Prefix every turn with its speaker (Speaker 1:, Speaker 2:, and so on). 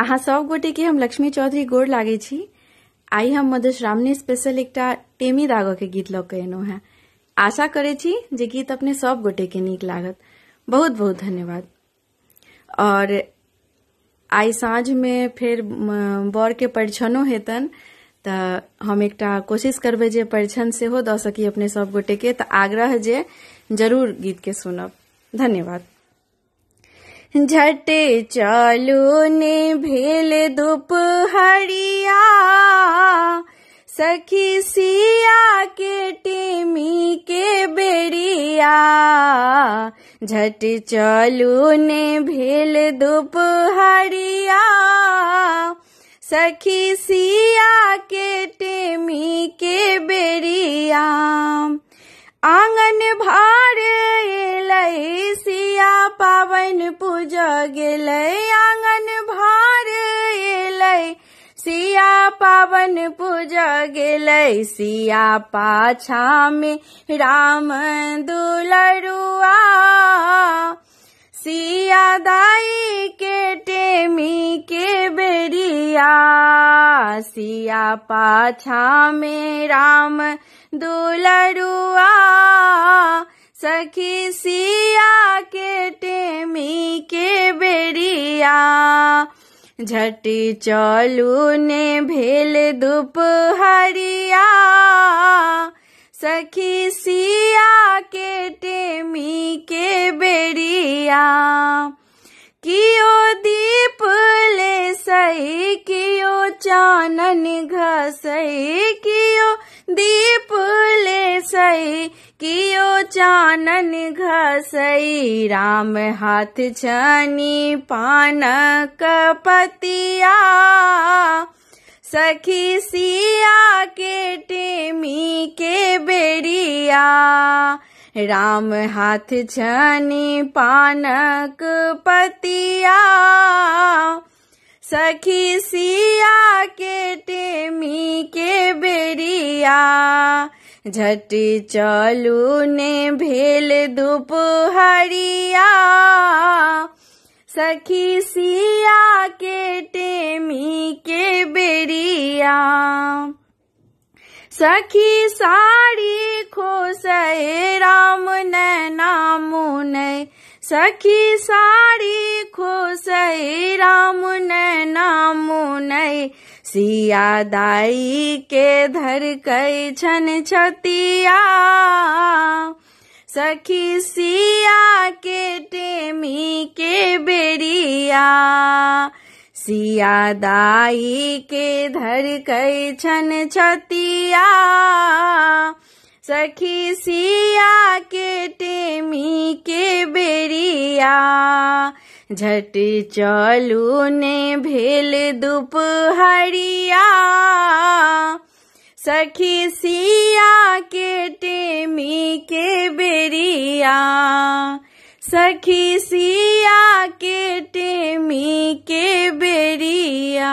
Speaker 1: अहाँ सब गोटे के हम लक्ष्मी चौधरी गोड़ लागे छी। आई हम मधुश्रावणी स्पेशल एकटा टेमी दागो के गीत लऽ के एनो है। आशा करे छी जे गीत अपने सब गोटे के नीक लागत। बहुत बहुत धन्यवाद। और आई साँझ में फिर बर के परिछनो हेतन त हम एकटा कोशिश करबे जे परिछन सेहो द सकी अपने सब गोटे के। त आग्रह जे जरूर गीत के सुनब। धन्यवाद। झटे चलू ने भेल दुपहरिया, सखी सिया के टेमी के बेरिया। झट चलू ने भेल दुपहरिया, सखी सिया के टेमी के बेरिया। आंगन भार एलै सिया पावन पूजा गेलै। आंगन भार एलै सिया पावन पूजा गेलै। सिया पाछा में राम दुलरुआ, सिया दाई के टेमी के बेरिया। सिया पाछा में राम दुलरुआ, सखी सिया के टेमी के बेरिया। झट चलू ने भेल दुपहरिया, सखी सिया के टेमी के बेरिया। कियो दीप ले सही कियो चानन घसई। कियो दीप ले सही कियो चानन घसई। राम हाथ छनी पानक पतिया, सखी सिया के टेमी के बेरिया। राम हाथ छनी पानक पतिया, सखी सिया के टेमी के बेरिया। झट चलू ने भेल दुपहरिया, सखी सिया के टेमी के बेरिया। सखी साड़ी खोसै राम नैना मुनै। सखी साड़ी खोसै राम नैना मुनै। सिया दाई के धरकै छन छतिया, सखी सिया के टेमी के बेरिया। सिया दाई के धरकै छन छतिया, सखी सिया के टेमी के बेरिया। झट चलू ने भेल दुपहरिया, सखी सिया के टेमी के बेरिया। सखी सिया के टेमी के बेरिया।